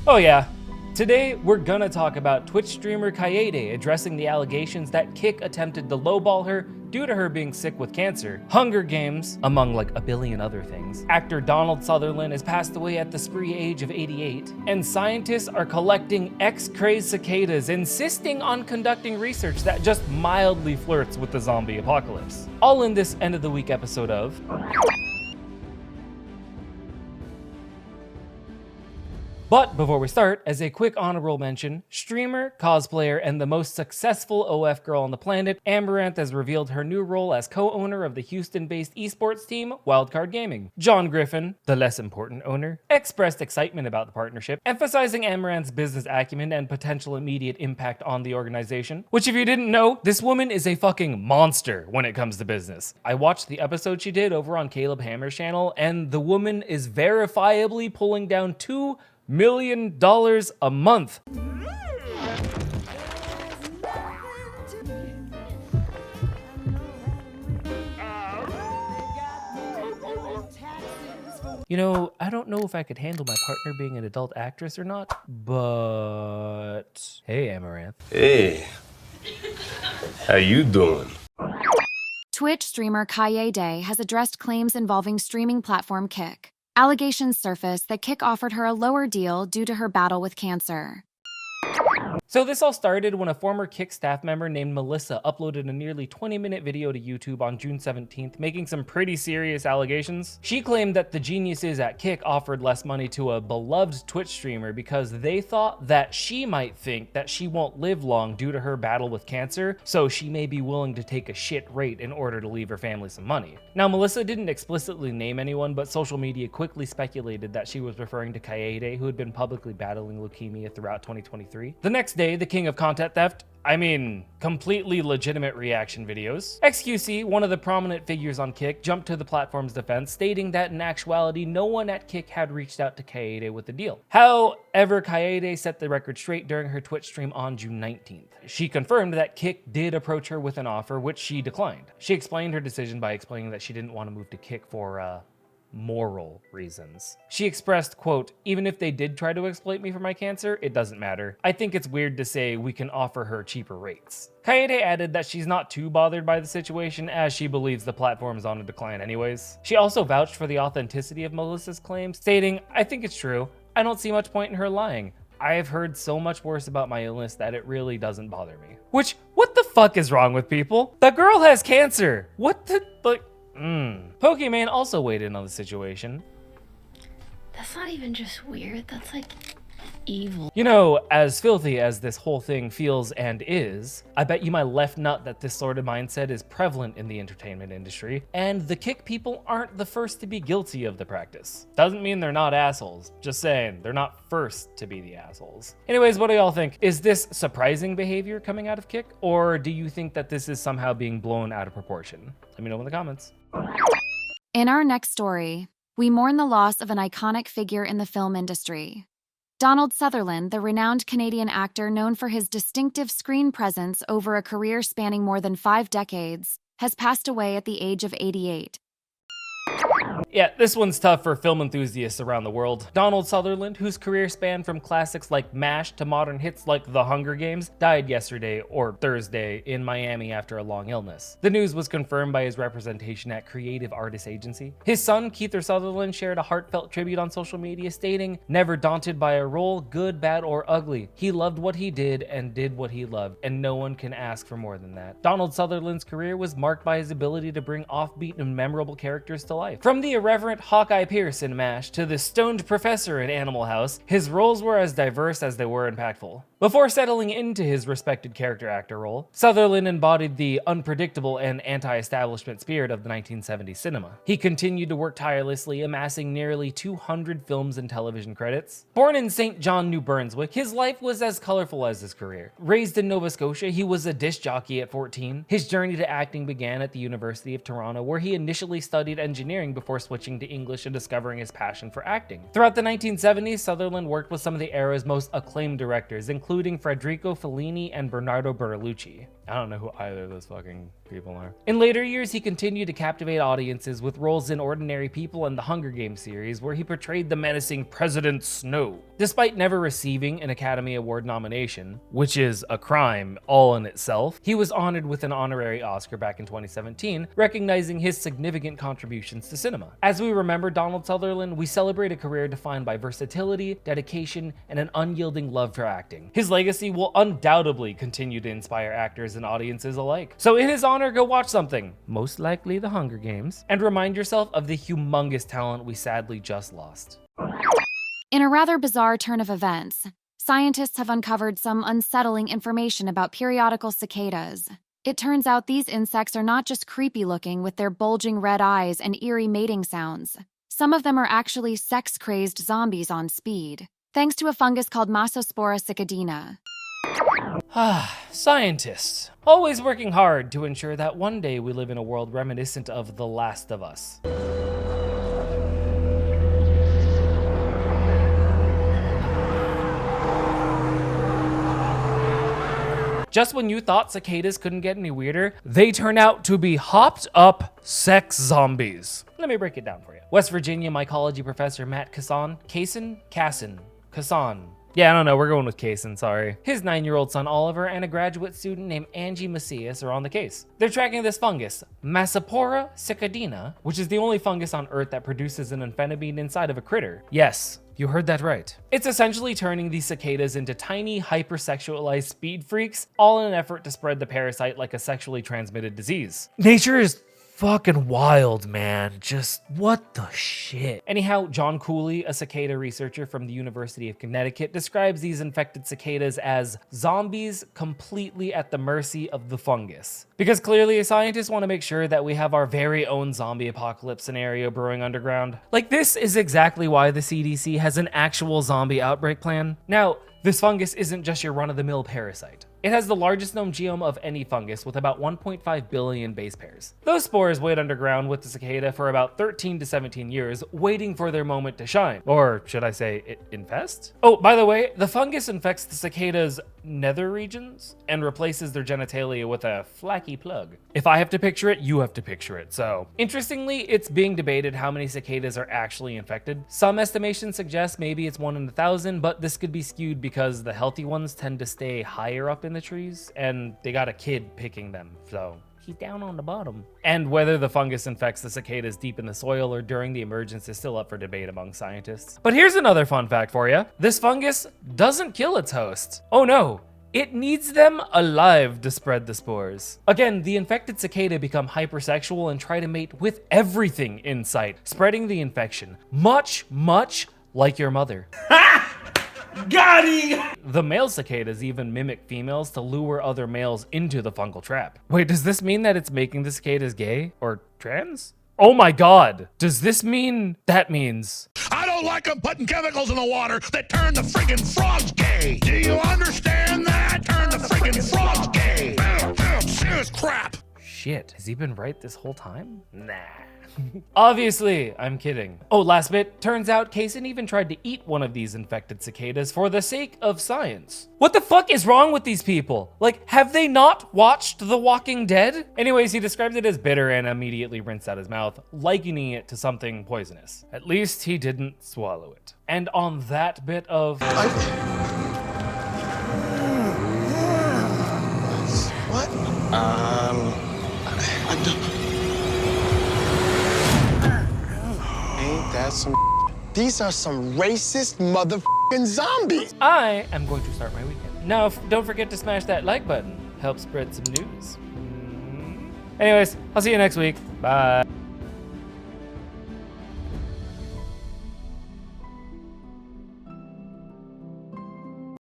Oh yeah. Today, we're gonna talk about Twitch streamer Kyedae addressing the allegations that Kick attempted to lowball her due to her being sick with cancer, Hunger Games, among like a billion other things. Actor Donal Sutherland has passed away at the spree age of 88, and scientists are collecting ex-crazed cicadas, insisting on conducting research that just mildly flirts with the zombie apocalypse. All in this end of the week episode of But before we start, as a quick honorable mention, streamer, cosplayer, and the most successful OF girl on the planet, Amouranth has revealed her new role as co-owner of the Houston-based esports team, Wildcard Gaming. John Griffin, the less important owner, expressed excitement about the partnership, emphasizing Amouranth's business acumen and potential immediate impact on the organization. Which, if you didn't know, this woman is a fucking monster when it comes to business. I watched the episode she did over on Caleb Hammer's channel, and the woman is verifiably pulling down $2 million a month. You know, I don't know if I could handle my partner being an adult actress or not, but hey, Amouranth. Hey, how you doing? Twitch streamer Kyedae has addressed claims involving streaming platform Kick. Allegations surfaced that Kick offered her a lower deal due to her battle with cancer. So this all started when a former Kick staff member named Melissa uploaded a nearly 20-minute video to YouTube on June 17th, making some pretty serious allegations. She claimed that the geniuses at Kick offered less money to a beloved Twitch streamer because they thought that she might think that she won't live long due to her battle with cancer, so she may be willing to take a shit rate in order to leave her family some money. Now, Melissa didn't explicitly name anyone, but social media quickly speculated that she was referring to Kyedae, who had been publicly battling leukemia throughout 2023. The next day, the king of content theft, completely legitimate reaction videos, XQC, one of the prominent figures on Kick, jumped to the platform's defense, stating that in actuality, no one at Kick had reached out to Kyedae with the deal. However, Kyedae set the record straight during her Twitch stream on June 19th. She confirmed that Kick did approach her with an offer, which she declined. She explained her decision by explaining that she didn't want to move to Kick for, moral reasons. She expressed, quote, "Even if they did try to exploit me for my cancer, it doesn't matter. I think it's weird to say we can offer her cheaper rates." Kyedae added that she's not too bothered by the situation as she believes the platform is on a decline anyways. She also vouched for the authenticity of Melissa's claims, stating, "I think it's true. I don't see much point in her lying. I have heard so much worse about my illness that it really doesn't bother me." Which, what the fuck is wrong with people? The girl has cancer. What the, like, Pokimane also weighed in on the situation. That's not even just weird, that's like evil. You know, as filthy as this whole thing feels and is, I bet you my left nut that this sort of mindset is prevalent in the entertainment industry, and the Kick people aren't the first to be guilty of the practice. Doesn't mean they're not assholes, just saying, they're not first to be the assholes. Anyways, what do y'all think? Is this surprising behavior coming out of Kick, or do you think that this is somehow being blown out of proportion? Let me know in the comments. In our next story, we mourn the loss of an iconic figure in the film industry. Donal Sutherland, the renowned Canadian actor known for his distinctive screen presence over a career spanning more than 5 decades, has passed away at the age of 88. Yeah, this one's tough for film enthusiasts around the world. Donal Sutherland, whose career spanned from classics like MASH to modern hits like The Hunger Games, died yesterday, or Thursday, in Miami after a long illness. The news was confirmed by his representation at Creative Artists Agency. His son, Keither Sutherland, shared a heartfelt tribute on social media stating, "Never daunted by a role, good, bad, or ugly. He loved what he did and did what he loved, and no one can ask for more than that." Donal Sutherland's career was marked by his ability to bring offbeat and memorable characters to life. From the irreverent Hawkeye Pierce in MASH to the stoned professor in Animal House, his roles were as diverse as they were impactful. Before settling into his respected character actor role, Sutherland embodied the unpredictable and anti-establishment spirit of the 1970s cinema. He continued to work tirelessly, amassing nearly 200 films and television credits. Born in St. John, New Brunswick, his life was as colorful as his career. Raised in Nova Scotia, he was a disc jockey at 14. His journey to acting began at the University of Toronto, where he initially studied engineering before switching to English and discovering his passion for acting. Throughout the 1970s, Sutherland worked with some of the era's most acclaimed directors, including Federico Fellini and Bernardo Bertolucci. I don't know who either of those fucking people are. In later years, he continued to captivate audiences with roles in Ordinary People and the Hunger Games series, where he portrayed the menacing President Snow. Despite never receiving an Academy Award nomination, which is a crime all in itself, he was honored with an honorary Oscar back in 2017, recognizing his significant contributions to cinema. As we remember Donald Sutherland, we celebrate a career defined by versatility, dedication, and an unyielding love for acting. His legacy will undoubtedly continue to inspire actors and audiences alike. So in his honor, go watch something, most likely The Hunger Games, and remind yourself of the humongous talent we sadly just lost. In a rather bizarre turn of events, scientists have uncovered some unsettling information about periodical cicadas. It turns out these insects are not just creepy looking with their bulging red eyes and eerie mating sounds. Some of them are actually sex-crazed zombies on speed, thanks to a fungus called Massospora cicadina. Scientists, always working hard to ensure that one day we live in a world reminiscent of The Last of Us. Just when you thought cicadas couldn't get any weirder, they turn out to be hopped up sex zombies. Let me break it down for you. West Virginia mycology professor Matt Casson, yeah, I don't know, we're going with Kaysen, sorry. His 9-year-old son Oliver and a graduate student named Angie Macias are on the case. They're tracking this fungus, Massospora cicadina, which is the only fungus on Earth that produces an amphetamine inside of a critter. Yes, you heard that right. It's essentially turning these cicadas into tiny, hypersexualized speed freaks, all in an effort to spread the parasite like a sexually transmitted disease. Nature is fucking wild, man. Just what the shit? Anyhow, John Cooley, a cicada researcher from the University of Connecticut, describes these infected cicadas as zombies completely at the mercy of the fungus. Because clearly scientists want to make sure that we have our very own zombie apocalypse scenario brewing underground. Like, this is exactly why the CDC has an actual zombie outbreak plan. Now, this fungus isn't just your run-of-the-mill parasite. It has the largest known genome of any fungus with about 1.5 billion base pairs. Those spores wait underground with the cicada for about 13 to 17 years, waiting for their moment to shine. Or should I say, infest? Oh, by the way, the fungus infects the cicada's nether regions and replaces their genitalia with a flaky plug. If I have to picture it, you have to picture it, so. Interestingly, it's being debated how many cicadas are actually infected. Some estimations suggest maybe it's 1 in 1,000, but this could be skewed because the healthy ones tend to stay higher up in the trees, and they got a kid picking them, so he's down on the bottom. And whether the fungus infects the cicadas deep in the soil or during the emergence is still up for debate among scientists. But here's another fun fact for you. This fungus doesn't kill its host. Oh no, it needs them alive to spread the spores. Again, the infected cicada become hypersexual and try to mate with everything in sight, spreading the infection, much like your mother. Got him! The male cicadas even mimic females to lure other males into the fungal trap. Wait, does this mean that it's making the cicadas gay or trans? Oh my god, does this mean that means? I don't like them putting chemicals in the water that turn the friggin' frogs gay. Do you understand that? Turn the friggin' frogs gay. Serious crap. Shit, has he been right this whole time? Nah. Obviously, I'm kidding. Oh, last bit. Turns out Kaysen even tried to eat one of these infected cicadas for the sake of science. What the fuck is wrong with these people? Like, have they not watched The Walking Dead? Anyways, he described it as bitter and immediately rinsed out his mouth, likening it to something poisonous. At least he didn't swallow it. And on that bit of... What? Ain't that some These are some racist motherfucking zombies. I am going to start my weekend. Now, don't forget to smash that like button. Help spread some news. Anyways, I'll see you next week. Bye.